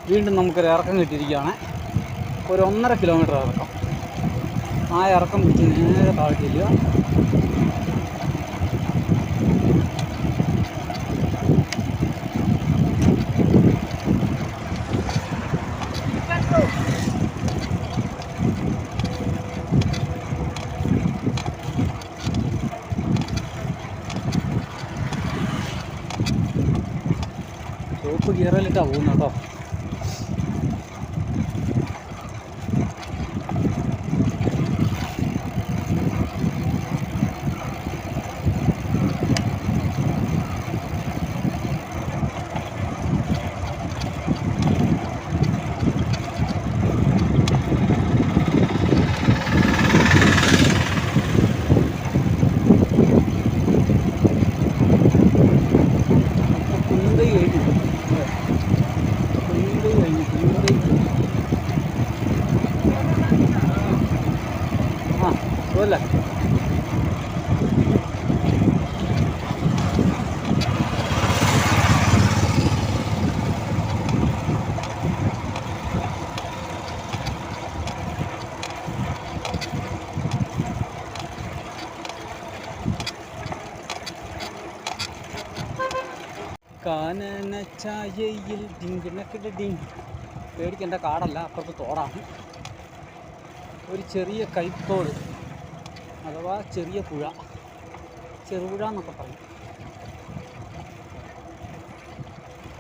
വീണ്ടും നമുക്കൊരു ഇറക്കം കിട്ടിയിരിക്കുകയാണ്. ഒരു 1.5 കിലോമീറ്റർ ഇറക്കം. ആ ഇറക്കം പിടിച്ച് നേരെ താഴെ ചെല്ലുക. ചുവപ്പ് ഗിയറിലിട്ടാണ് പോകുന്നത് കേട്ടോ. അല്ലേ കാനന ചായയിൽ ഡിങ്കിണക്കിട്ട് ഡിങ്ക്. പേടിക്കേണ്ട കാടല്ല, അപ്പുറത്ത് തോടാണ്. ഒരു ചെറിയ കൈത്തോട് അഥവാ ചെറിയ പുഴ, ചെറുപുഴ എന്നൊക്കെ പറയും.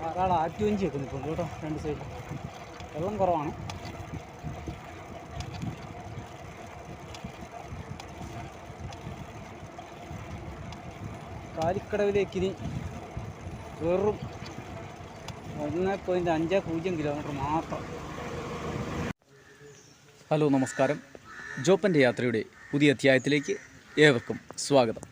ധാരാളം ആറ്റുവഞ്ചി ഒക്കെ നിൽക്കുന്നുണ്ട് കേട്ടോ രണ്ട് സൈഡിൽ. വെള്ളം കുറവാണ്. കാലിക്കടവിലേക്ക് ഇനി വെറും 1.50 കിലോമീറ്റർ മാത്രം. ഹലോ, നമസ്കാരം. ജോപ്പൻ്റെ യാത്രയുടെ പുതിയ അധ്യായത്തിലേക്ക് ഏവർക്കും സ്വാഗതം.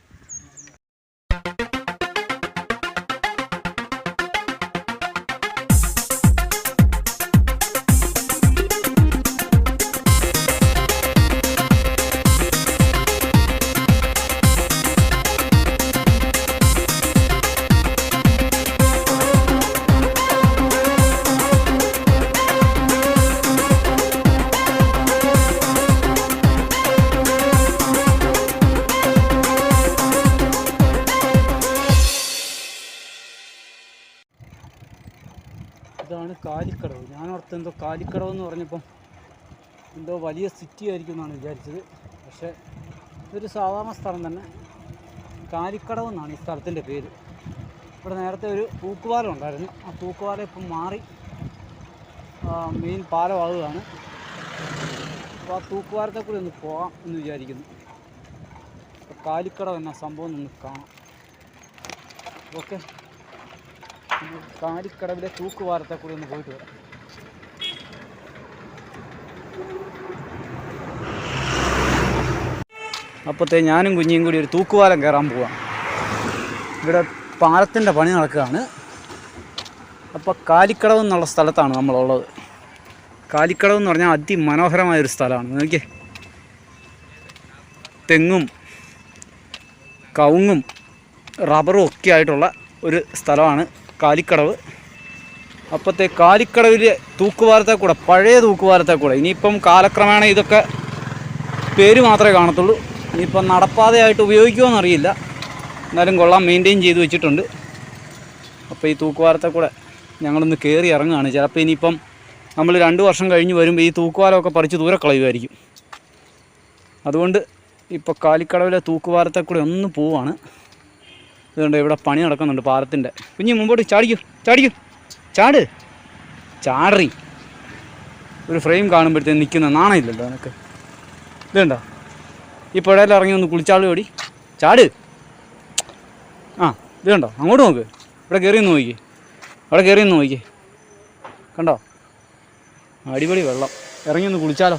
ഇതാണ് കാലിക്കടവ്. ഞാനോർത്ത് എന്തോ കാലിക്കടവ് എന്ന് പറഞ്ഞപ്പം എന്തോ വലിയ സിറ്റി ആയിരിക്കും എന്നാണ് വിചാരിച്ചത്. പക്ഷേ ഇതൊരു സാധാരണ സ്ഥലം തന്നെ. കാലിക്കടവ് എന്നാണ് ഈ സ്ഥലത്തിൻ്റെ പേര്. ഇവിടെ നേരത്തെ ഒരു തൂക്കുപാലം ഉണ്ടായിരുന്നു. ആ തൂക്കുപാലം ഇപ്പം മാറി മെയിൻ പാലമാകുകയാണ്. അപ്പോൾ ആ തൂക്കുപാലത്തെ കൂടി ഒന്ന് പോകാം എന്ന് വിചാരിക്കുന്നു. അപ്പോൾ കാലിക്കടവ് എന്ന സംഭവം ഒന്ന് കാണാം. ഓക്കെ, കാലിക്കടവിലെ തൂക്കുപാലത്തെ കൂടി ഒന്ന് പോയിട്ട് വരാം. അപ്പോഴത്തെ ഞാനും കുഞ്ഞിയും കൂടി ഒരു തൂക്കുപാലം കയറാൻ പോവാം. ഇവിടെ പാലത്തിൻ്റെ പണി നടക്കുകയാണ്. അപ്പോൾ കാലിക്കടവ് എന്നുള്ള സ്ഥലത്താണ് നമ്മളുള്ളത്. കാലിക്കടവ് എന്ന് പറഞ്ഞാൽ അതിമനോഹരമായൊരു സ്ഥലമാണ്. നോക്കിയേ, തെങ്ങും കവുങ്ങും റബ്ബറും ഒക്കെ ആയിട്ടുള്ള ഒരു സ്ഥലമാണ് കാലിക്കടവ്. അപ്പോഴത്തെ കാലിക്കടവിലെ തൂക്കുപാലത്തെ കൂടെ, പഴയ തൂക്കുപാലത്തെ കൂടെ, ഇനിയിപ്പം കാലക്രമേണ ഇതൊക്കെ പേര് മാത്രമേ കാണത്തുള്ളൂ. ഇനിയിപ്പം നടപ്പാതയായിട്ട് ഉപയോഗിക്കുമോയെന്നറിയില്ല. എന്നാലും കൊള്ളാം, മെയിൻറ്റെയിൻ ചെയ്ത് വെച്ചിട്ടുണ്ട്. അപ്പോൾ ഈ തൂക്കുപാലത്തെ കൂടെ ഞങ്ങളൊന്ന് കയറി ഇറങ്ങുകയാണ്. ചിലപ്പോൾ ഇനിയിപ്പം നമ്മൾ 2 വർഷം കഴിഞ്ഞ് വരുമ്പോൾ ഈ തൂക്കുപാലമൊക്കെ പറിച്ച് ദൂരെ കളയുമായിരിക്കും. അതുകൊണ്ട് ഇപ്പോൾ കാലിക്കടവിലെ തൂക്കുപാലത്തെ കൂടെ ഒന്ന് പോവാണ്. അതുകൊണ്ട് ഇവിടെ പണി നടക്കുന്നുണ്ട് പാലത്തിൻ്റെ. കുഞ്ഞ് മുമ്പോട്ട് ചാടറി. ഒരു ഫ്രെയിം കാണുമ്പോഴത്തേന് നിൽക്കുന്ന നാണയില്ലല്ലോ നിനക്ക്. ഇതുണ്ടോ, ഈ പുഴയിൽ ഇറങ്ങി ഒന്ന് കുളിച്ചാൾ ഓടി ചാട്. ആ, ഇത് കണ്ടോ, അങ്ങോട്ട് നോക്ക്. ഇവിടെ കയറിയൊന്ന് നോക്കി, അവിടെ കയറിയൊന്ന് നോക്കി. കണ്ടോ, അടിപൊളി വെള്ളം. ഇറങ്ങി ഒന്ന് കുളിച്ചാലോ,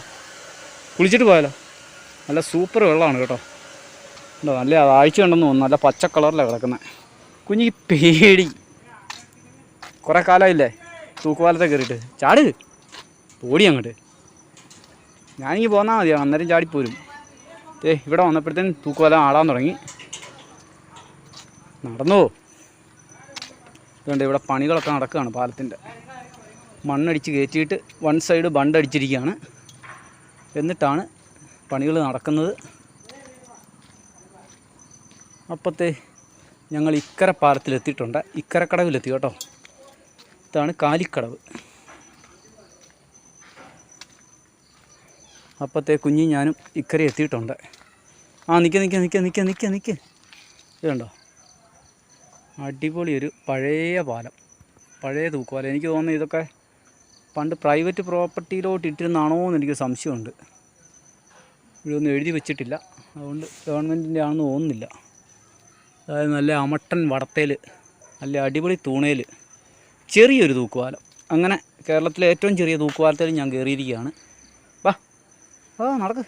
കുളിച്ചിട്ട് പോയാലോ. നല്ല സൂപ്പർ വെള്ളമാണ് കേട്ടോ. ഉണ്ടോ, നല്ല ആഴ്ച ഉണ്ടെന്ന് തോന്നുന്നു. നല്ല പച്ച കളറിലാണ് കിടക്കുന്നത്. കുഞ്ഞിക്ക് പേടി. കുറേ കാലമായില്ലേ തൂക്കുപാലത്തെ കയറിയിട്ട്. ചാട്, ഓടി അങ്ങോട്ട്. ഞാനിങ്ങ് പോന്നാൽ മതിയാണ്, അന്നേരം ചാടിപ്പോരും. ഇവിടെ വന്നപ്പോഴത്തേനും തൂക്കുപാലം ആടാൻ തുടങ്ങി. നടന്നോ. അതുകൊണ്ട് ഇവിടെ പണികളൊക്കെ നടക്കുകയാണ് പാലത്തിൻ്റെ. മണ്ണടിച്ച് കയറ്റിയിട്ട് വൺ സൈഡ് ബണ്ടടിച്ചിരിക്കുകയാണ്. എന്നിട്ടാണ് പണികൾ നടക്കുന്നത്. അപ്പോഴത്തെ ഞങ്ങൾ ഇക്കര പാലത്തിലെത്തിയിട്ടുണ്ട്. ഇക്കരക്കടവിലെത്തി കേട്ടോ. ഇതാണ് കാലിക്കടവ്. അപ്പോഴത്തെ കുഞ്ഞി ഞാനും ഇക്കര എത്തിയിട്ടുണ്ട്. നിൽക്ക് ഇതുണ്ടോ, അടിപൊളി ഒരു പഴയ പാലം, പഴയ തൂക്കുപാലം. എനിക്ക് തോന്നുന്നു ഇതൊക്കെ പണ്ട് പ്രൈവറ്റ് പ്രോപ്പർട്ടിയിലോട്ട് ഇട്ടിരുന്നാണോ എന്ന് എനിക്ക് സംശയമുണ്ട്. ഇതൊന്നും എഴുതി വെച്ചിട്ടില്ല, അതുകൊണ്ട് ഗവൺമെൻറ്റിൻ്റെ ആണെന്ന് തോന്നുന്നില്ല. അതായത് നല്ല അമട്ടൻ വടത്തേൽ, നല്ല അടിപൊളി തൂണേൽ ചെറിയൊരു തൂക്കുപാലം. അങ്ങനെ കേരളത്തിലെ ഏറ്റവും ചെറിയ തൂക്കുപാലത്തിൽ ഞാൻ കയറിയിരിക്കുകയാണ്. നടക്ക്.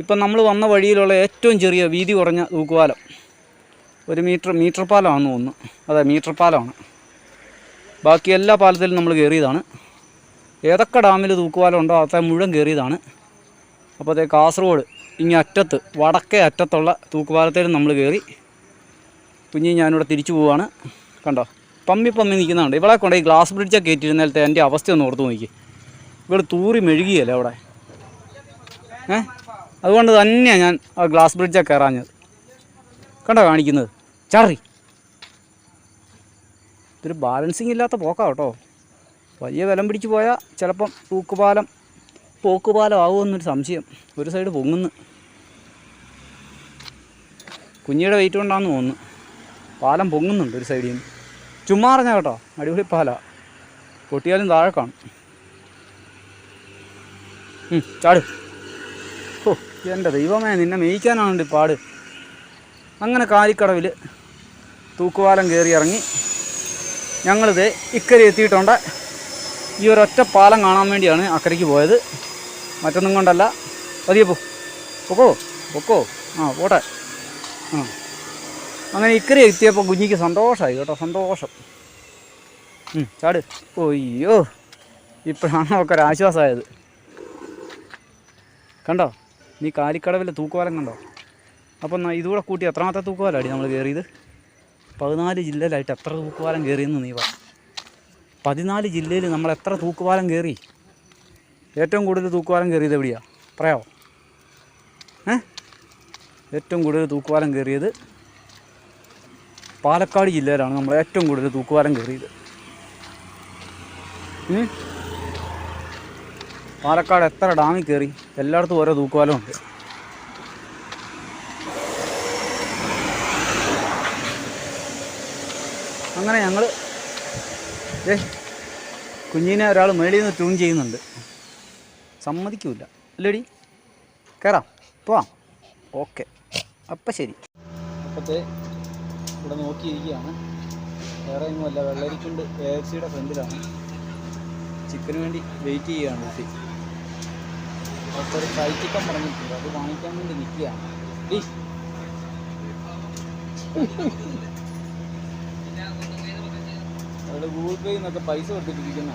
ഇപ്പം നമ്മൾ വന്ന വഴിയിലുള്ള ഏറ്റവും ചെറിയ വീതി കുറഞ്ഞ തൂക്കുപാലം 1 മീറ്റർ പാലമാണെന്ന് തോന്നുന്നു. അതെ, മീറ്റർ പാലമാണ്. ബാക്കി എല്ലാ പാലത്തിലും നമ്മൾ കയറിയതാണ്. ഏതൊക്കെ ഡാമിൽ തൂക്കുപാലം ഉണ്ടോ അത്ര മുഴുവൻ കയറിയതാണ്. അപ്പോൾ കാസർഗോഡ് ഇങ്ങ് അറ്റത്ത്, വടക്കേ അറ്റത്തുള്ള തൂക്കുപാലത്തിലും നമ്മൾ കയറി. കുഞ്ഞി ഞാനിവിടെ തിരിച്ചു പോവുകയാണ്. കണ്ടോ, പമ്മി നിൽക്കുന്നുണ്ട്. ഇവിടെ കൊണ്ട് ഈ ഗ്ലാസ് ബ്രിഡ്ജൊക്കെ കയറ്റിയിരുന്നാലത്തെ എൻ്റെ അവസ്ഥ ഒന്ന് ഓർത്ത് നോക്കി. ഇവിടെ തൂറി മെഴുകിയല്ലേ അവിടെ. അതുകൊണ്ട് തന്നെയാണ് ഞാൻ ആ ഗ്ലാസ് ബ്രിഡ്ജൊക്കെ കയറാഞ്ഞത്. കണ്ടോ കാണിക്കുന്നത്, ചാറി. ഇതൊരു ബാലൻസിങ് ഇല്ലാത്ത പോക്കാണ് കേട്ടോ. വലിയ ബലം പിടിച്ച് പോയാൽ ചിലപ്പം പോക്കുപാലം ആവുമെന്നൊരു സംശയം. ഒരു സൈഡ് പൊങ്ങുന്നു. കുഞ്ഞിയുടെ വെയിറ്റ് കൊണ്ടാണെന്ന് തോന്നുന്നു. പാലം പൊങ്ങുന്നുണ്ട് ഒരു സൈഡിൽ നിന്ന്. ചുമ്മാ അറിഞ്ഞാൽ കേട്ടോ, അടിപൊളി പാലാണ്. പൊട്ടിയാലും താഴെ കാണും. ചാട്. എൻ്റെ ദൈവമേ, നിന്നെ മേയ്ക്കാനാണ് പാട്. അങ്ങനെ കാലിക്കടവിൽ തൂക്കുപാലം കയറി ഇറങ്ങി ഞങ്ങളിത് ഇക്കരെ എത്തിയിട്ടുണ്ട്. ഈ ഒരൊറ്റ പാലം കാണാൻ വേണ്ടിയാണ് അക്കരയ്ക്ക് പോയത്, മറ്റൊന്നും കൊണ്ടല്ല. പതിയെ പൊക്കോ. പോട്ടെ. അങ്ങനെ ഇക്കരെ എത്തിയപ്പോൾ കുഞ്ഞിക്ക് സന്തോഷമായി കേട്ടോ, സന്തോഷം. ചാട്. അയ്യോ, ഇപ്പോഴാണ് ഒക്കെ ഒരാശ്വാസമായത്. കണ്ടോ, നീ കാലിക്കടവിലെ തൂക്കുപാലം കണ്ടോ? അപ്പം ഇതുകൂടെ കൂട്ടി എത്രാമത്തെ തൂക്കുപാലമാണ് നമ്മൾ കയറിയത്? 14 ജില്ലയിലായിട്ട് എത്ര തൂക്കുപാലം കയറിയെന്ന് നീ പറ. 14 ജില്ലയിൽ നമ്മൾ എത്ര തൂക്കുപാലം കയറി? ഏറ്റവും കൂടുതൽ തൂക്കുപാലം കയറിയത് എവിടെയാണ് പറയാമോ? ഏറ്റവും കൂടുതൽ തൂക്കുപാലം കയറിയത് പാലക്കാട് ജില്ലയിലാണ്. നമ്മൾ ഏറ്റവും കൂടുതൽ തൂക്കുപാലം കയറിയത്. പാലക്കാട് എത്ര ഡാമിൽ കയറി? എല്ലായിടത്തും ഓരോ തൂക്കുപാലമുണ്ട്. അങ്ങനെ ഞങ്ങൾ കുഞ്ഞിനെ ഒരാൾ മേളിൽ നിന്ന് ട്യൂൺ ചെയ്യുന്നുണ്ട്. സമ്മതിക്കില്ല അല്ലേടി? കയറാം, പോവാം. ഓക്കെ, അപ്പം ശരി. അപ്പോഴത്തെ ഇവിടെ നോക്കിയിരിക്കുകയാണ്. വേറെ ഒന്നുമല്ല, വെള്ളരിക്കുണ്ട് KFCയുടെ ഫ്രണ്ടിലാണ്. ചിക്കന് വേണ്ടി വെയിറ്റ് ചെയ്യുകയാണ് കുട്ടി. ഒരു ഫ്രൈ ചിക്കൻ പറഞ്ഞിട്ടുണ്ട്, അത് വാങ്ങിക്കാൻ വേണ്ടി നിൽക്കുകയാണ്. അവിടെ ഗൂഗിൾ പേയിൽ നിന്നൊക്കെ പൈസ കൊടുത്തിട്ടിരിക്കുന്ന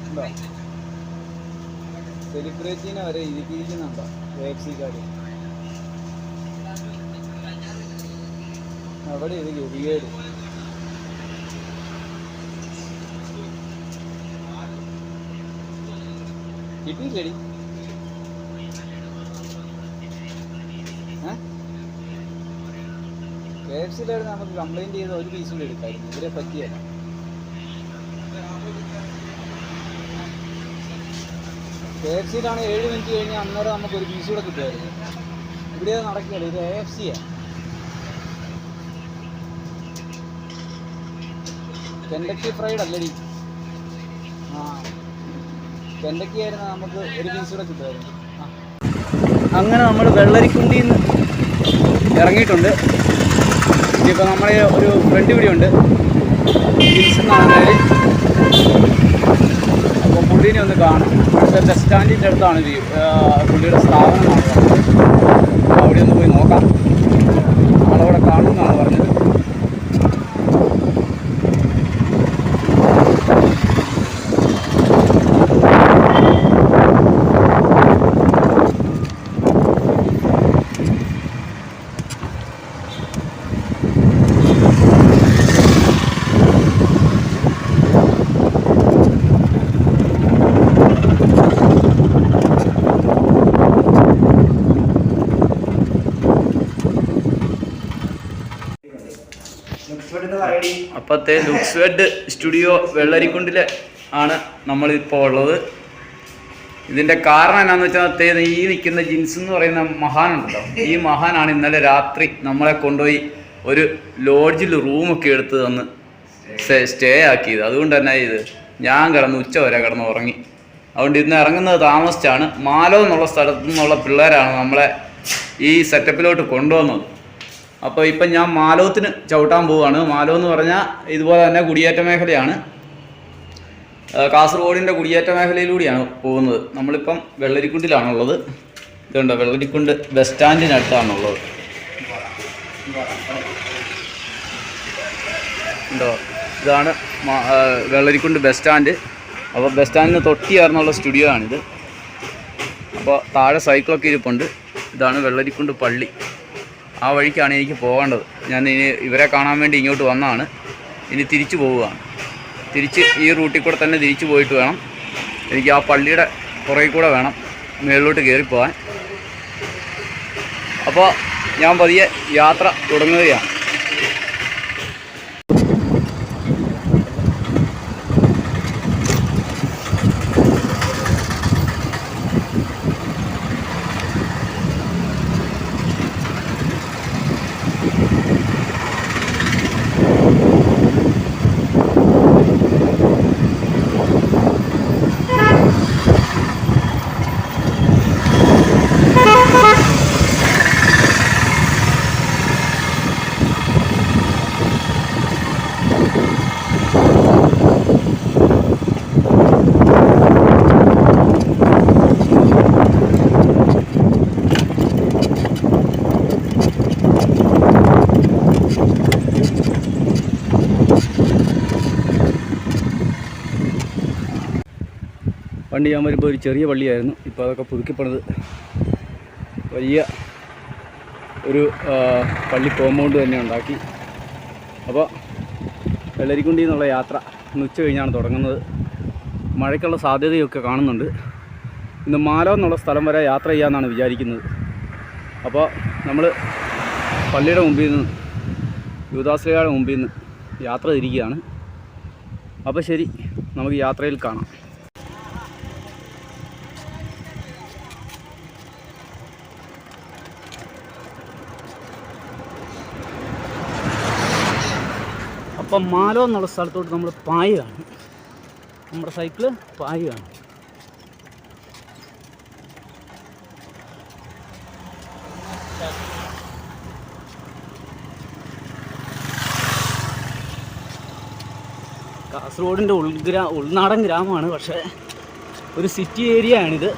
ഉണ്ടോ? സെലിബ്രേറ്റീനെ വരെ ഇരുത്തിയിരിക്കുന്നുണ്ടോ KFCക്കാർ? അവിടെ ഇത് ഗതികേട്. കിട്ടിയില്ലേടി? KFCയിലായിരുന്നു നമുക്ക് കംപ്ലൈൻറ്റ് ചെയ്ത് ഒരു പീസ് കൂടി എടുക്കായിരുന്നു. ഇവരെ പറ്റിയല്ല. KFCയിലാണ് 7 മിനിറ്റ് കഴിഞ്ഞാൽ അന്നേരം നമുക്ക് ഒരു പീസ് കൂടെ കിട്ടുമായിരുന്നു. ഇവിടെ നടക്കുകയല്ല, ഇത് AFCയാണ്. കെൻഡക്കി ഫ്രൈഡ് അല്ലടി. കെൻഡക്കി ആയിരുന്നു, നമുക്ക് ഒരു പീസ് കൂടെ കിട്ടുമായിരുന്നു. അങ്ങനെ നമ്മൾ വെള്ളരിക്കുണ്ടിയിൽ നിന്ന് ഇറങ്ങിയിട്ടുണ്ട്. ഇനിയിപ്പോൾ നമ്മളെ ഒരു ഫ്രണ്ട് ഇവിടെ ഉണ്ട്, എന്നാണ് പേര്. അപ്പോൾ പുള്ളീനെ ഒന്ന് കാണും. പക്ഷേ ബസ് സ്റ്റാൻഡിൻ്റെ അടുത്താണ് പുള്ളിയുടെ സ്ഥാപനമാണ് പറഞ്ഞത്. അപ്പോൾ അവിടെ ഒന്ന് പോയി നോക്കാം. നമ്മളവിടെ കാണുമെന്നാണ് പറഞ്ഞത്. അപ്പോഴത്തെ ലുക്സ് വെഡ് സ്റ്റുഡിയോ വെള്ളരിക്കുണ്ടിൽ ആണ് നമ്മളിപ്പോൾ ഉള്ളത്. ഇതിൻ്റെ കാരണം എന്നാന്ന് വെച്ചാൽ ഈ നിൽക്കുന്ന ജിൻസ് എന്ന് പറയുന്ന മഹാനുണ്ടല്ലോ, ഈ മഹാനാണ് ഇന്നലെ രാത്രി നമ്മളെ കൊണ്ടുപോയി ഒരു ലോഡ്ജിൽ റൂമൊക്കെ എടുത്ത് തന്ന് സ്റ്റേ ആക്കിയത്. അതുകൊണ്ട് തന്നെ ഞാൻ ഉച്ച വരെ കിടന്ന് ഉറങ്ങി. അതുകൊണ്ട് ഇന്ന് ഇറങ്ങുന്നത് താമസിച്ചാണ്. മാലോ എന്നുള്ള സ്ഥലത്തു നിന്നുള്ള പിള്ളേരാണ് നമ്മളെ ഈ സെറ്റപ്പിലോട്ട് കൊണ്ടുവന്നത്. അപ്പോൾ ഇപ്പം ഞാൻ മാലോത്തിന് ചവിട്ടാൻ പോവുകയാണ്. മാലോ എന്ന് പറഞ്ഞാൽ ഇതുപോലെ തന്നെ കുടിയേറ്റ മേഖലയാണ്, കാസർഗോഡിൻ്റെ കുടിയേറ്റ മേഖലയിലൂടെയാണ് പോകുന്നത്. നമ്മളിപ്പം വെള്ളരിക്കുണ്ടിലാണുള്ളത്. ഇതുണ്ടോ, വെള്ളരിക്കുണ്ട് ബസ് സ്റ്റാൻഡിനടുത്താണുള്ളത്. ഉണ്ടോ, ഇതാണ് വെള്ളരിക്കുണ്ട് ബസ് സ്റ്റാൻഡ്. അപ്പോൾ ബസ് സ്റ്റാൻഡിന് തൊട്ടി ചേർന്നുള്ള സ്റ്റുഡിയോ ആണിത്. അപ്പോൾ താഴെ സൈക്കിളൊക്കെ ഇരിപ്പുണ്ട്. ഇതാണ് വെള്ളരിക്കുണ്ട് പള്ളി. ആ വഴിക്കാണ് എനിക്ക് പോകേണ്ടത്. ഞാൻ ഇനി ഇവരെ കാണാൻ വേണ്ടി ഇങ്ങോട്ട് വന്നതാണ്. ഇനി തിരിച്ചു പോവുകയാണ്. തിരിച്ച് ഈ റൂട്ടിൽ കൂടെ തന്നെ തിരിച്ചു പോയിട്ട് വേണം എനിക്ക് ആ പള്ളിയുടെ പുറകിൽ കൂടെ വേണം മുകളിലോട്ട് കയറിപ്പോകാൻ. അപ്പോൾ ഞാൻ പതിയെ യാത്ര തുടങ്ങുകയാണ്. പണ്ട് ഞാൻ വരുമ്പോൾ ഒരു ചെറിയ പള്ളിയായിരുന്നു. ഇപ്പോൾ അതൊക്കെ പുതുക്കിപ്പണിത് വലിയ ഒരു പള്ളി കോമ്പൗണ്ട് തന്നെ ഉണ്ടാക്കി. അപ്പോൾ വെള്ളരിക്കുണ്ടിൽ നിന്നുള്ള യാത്ര ഇന്ന് ഉച്ച കഴിഞ്ഞാണ് തുടങ്ങുന്നത്. മഴയ്ക്കുള്ള സാധ്യതയൊക്കെ കാണുന്നുണ്ട്. ഇന്ന് മാലോ എന്നുള്ള സ്ഥലം വരെ യാത്ര ചെയ്യാമെന്നാണ് വിചാരിക്കുന്നത്. അപ്പോൾ നമ്മൾ പള്ളിയുടെ മുമ്പിൽ നിന്ന്, യൂദാശ്ലീഹയുടെ മുമ്പിൽ നിന്ന് യാത്ര തിരിക്കുകയാണ്. അപ്പോൾ ശരി, നമുക്ക് യാത്രയിൽ കാണാം. അപ്പം മാലോ എന്നുള്ള സ്ഥലത്തോട്ട് നമ്മൾ പായുകയാണ്. നമ്മുടെ സൈക്കിള് പായുകയാണ്. കാസർഗോഡിൻ്റെ ഉൾനാടൻ ഗ്രാമമാണ്, പക്ഷേ ഒരു സിറ്റി ഏരിയ ആണിത്.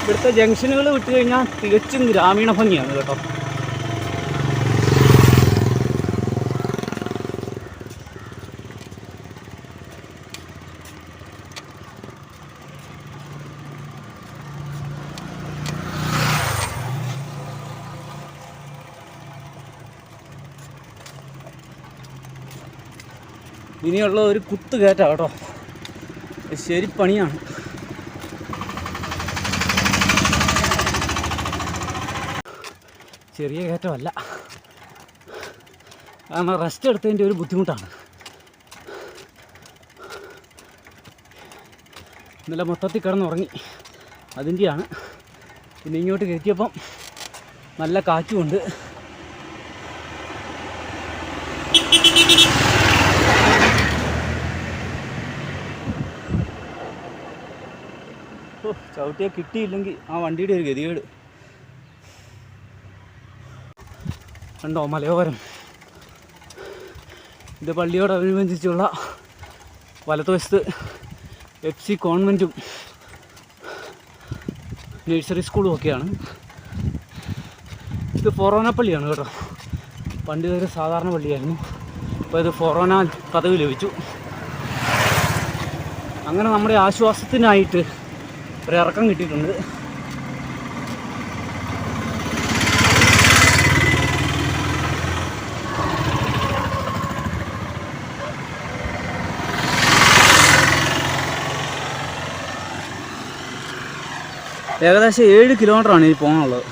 ഇവിടുത്തെ ജംഗ്ഷനുകൾ വിട്ട് കഴിഞ്ഞാൽ തികച്ചും ഗ്രാമീണ ഭംഗിയാണ് കേട്ടോ. ഇനിയുള്ള ഒരു കുത്തുകയറ്റാണ് കേട്ടോ, ശരി പണിയാണ്. ചെറിയ കയറ്റമല്ല, കാരണം റെസ്റ്റ് എടുത്തതിൻ്റെ ഒരു ബുദ്ധിമുട്ടാണ്. ഇന്നലെ മൊത്തത്തിൽ കിടന്നുറങ്ങി, അതിൻ്റെയാണ്. പിന്നെ ഇങ്ങോട്ട് കയറ്റിയപ്പം നല്ല കാറ്റുമുണ്ട്. ചവിട്ടിയെ കിട്ടിയില്ലെങ്കിൽ ആ വണ്ടിയുടെ ഒരു ഗതികേട് കണ്ടോ. മലയോരം, ഇത് പള്ളിയോടനുബന്ധിച്ചുള്ള വലതുവശത്ത് FC കോൺവെൻറ്റും നഴ്സറി സ്കൂളും ഒക്കെയാണ്. ഇത് ഫൊറോന പള്ളിയാണ് കേട്ടോ. പണ്ട് ഇതൊരു സാധാരണ പള്ളിയായിരുന്നു, ഇപ്പോൾ ഇത് ഫൊറോന പദവി ലഭിച്ചു. അങ്ങനെ നമ്മുടെ ആശ്വാസത്തിനായിട്ട് ഒരിറക്കം കിട്ടിയിട്ടുണ്ട്. ഏകദേശം 7 കിലോമീറ്ററാണ് ഈ പോകാനുള്ളത്.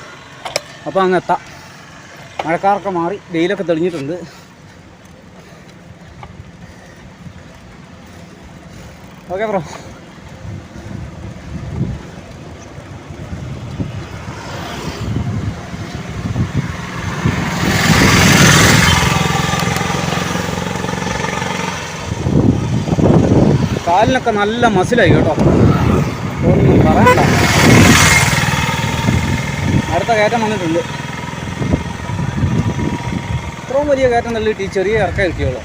അപ്പോൾ അങ്ങ് എത്താം. മഴക്കാറൊക്കെ മാറി വെയിലൊക്കെ തെളിഞ്ഞിട്ടുണ്ട്. Okay bro. കാലിനൊക്കെ നല്ല മസിലായി കേട്ടോ, ഒന്നും പറയണ്ട. അടുത്ത കയറ്റം വന്നിട്ടുണ്ട്. ഇത്രയും വലിയ കയറ്റം തള്ളിയിട്ട് ഈ ചെറിയ ഇറക്കം കിട്ടിയുള്ളൂ.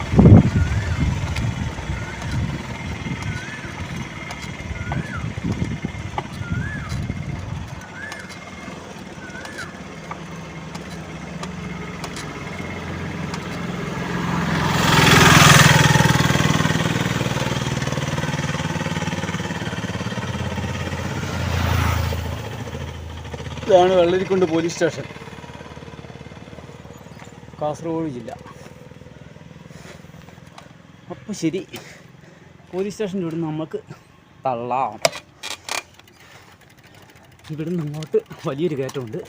ഇതാണ് വെള്ളരിക്കുണ്ട് പോലീസ് സ്റ്റേഷൻ, കാസർഗോഡ് ജില്ല. അപ്പോൾ ശരി, പോലീസ് സ്റ്റേഷൻ്റെ ഇവിടുന്ന് നമുക്ക് തള്ളാം. ഇവിടുന്ന് അങ്ങോട്ട് വലിയൊരു കയറ്റമുണ്ട്,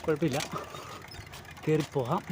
കുഴപ്പമില്ല, കയറിപ്പോകാം.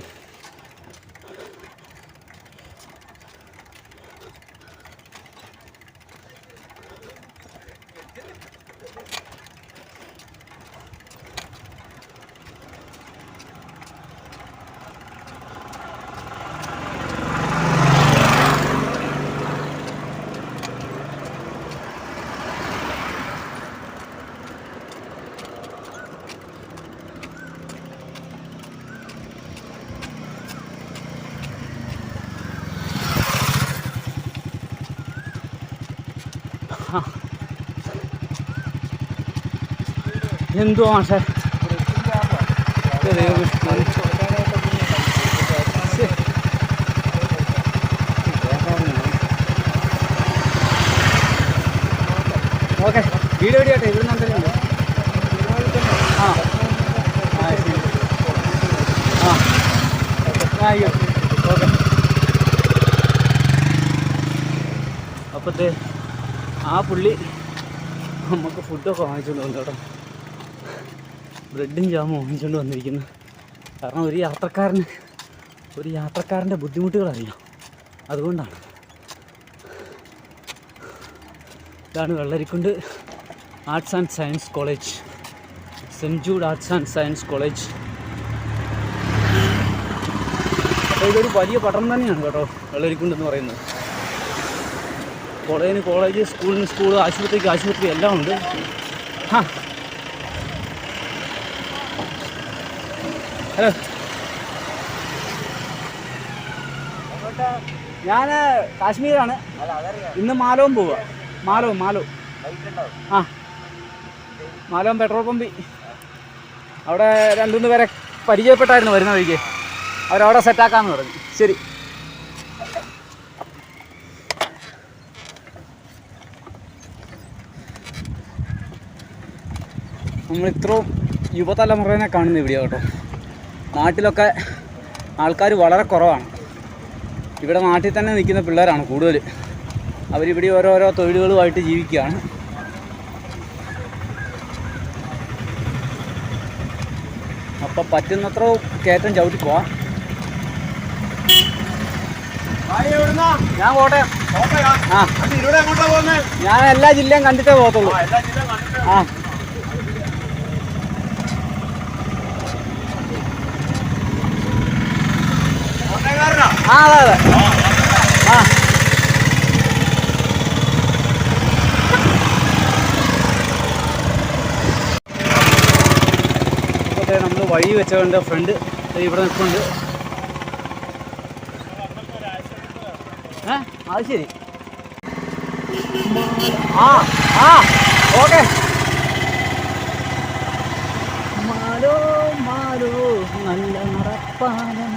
എന്തുവാ മാഷേ, ഓക്കെ വീഡിയോ ഇടിയാട്ടെ, ഇവിടുന്ന് എന്തെങ്കിലും ആ ആ ശരി ആ അയ്യോ ഓക്കെ. അപ്പോഴത്തെ ആ പുള്ളി നമുക്ക് ഫുഡൊക്കെ വാങ്ങിച്ചുകൊണ്ട് വന്നു കേട്ടോ. ബ്രെഡും ജാമും വാങ്ങിച്ചുകൊണ്ട് വന്നിരിക്കുന്നു. കാരണം ഒരു യാത്രക്കാരൻ്റെ ബുദ്ധിമുട്ടുകൾ അറിയാം, അതുകൊണ്ടാണ്. ഇതാണ് Vellarikkundu arts and science college, saint Jude arts and science college. അപ്പോൾ ഇതൊരു വലിയ പഠനം തന്നെയാണ് കേട്ടോ വെള്ളരിക്കുണ്ട് എന്ന് പറയുന്നത്. കോളേജിന് കോളേജ്, സ്കൂളിന് സ്കൂൾ, ആശുപത്രിക്ക് ആശുപത്രി എല്ലാം ഉണ്ട്. ആ ഹലോ, ഞാൻ കാശ്മീരാണ്. ഇന്ന് മാലോം പോവുക. മാലോം ആ മാലോം പെട്രോൾ പമ്പിൽ അവിടെ 2-3 പേരെ പരിചയപ്പെട്ടായിരുന്നു വരുന്ന വഴിക്ക്. അവരവിടെ സെറ്റാക്കാമെന്ന് പറഞ്ഞു. ശരി. നമ്മളിത്രയും യുവതലമുറേനെ കാണുന്ന ഇവിടെ കേട്ടോ. നാട്ടിലൊക്കെ ആൾക്കാർ വളരെ കുറവാണ്. ഇവിടെ നാട്ടിൽ തന്നെ നിൽക്കുന്ന പിള്ളേരാണ് കൂടുതൽ. അവരിവിടെ ഓരോരോ തൊഴിലുകളുമായിട്ട് ജീവിക്കുകയാണ്. അപ്പം പറ്റുന്നത്ര കയറ്റം ചവിട്ടി പോവാം. ഞാൻ കോട്ടയം. ആ ഞാൻ എല്ലാ ജില്ലയും കണ്ടിട്ടേ പോകത്തുള്ളൂ. ആ ആ അതെ അതെ ആ ഇപ്പോഴത്തെ നമ്മൾ വഴി വെച്ചവൻ്റെ ഫ്രണ്ട് ഇവിടെ നിൽക്കുന്നുണ്ട്. അത് ശരി. ആ ആ ഓക്കെ. മാലോ മാലോ നല്ല നടപ്പാനം.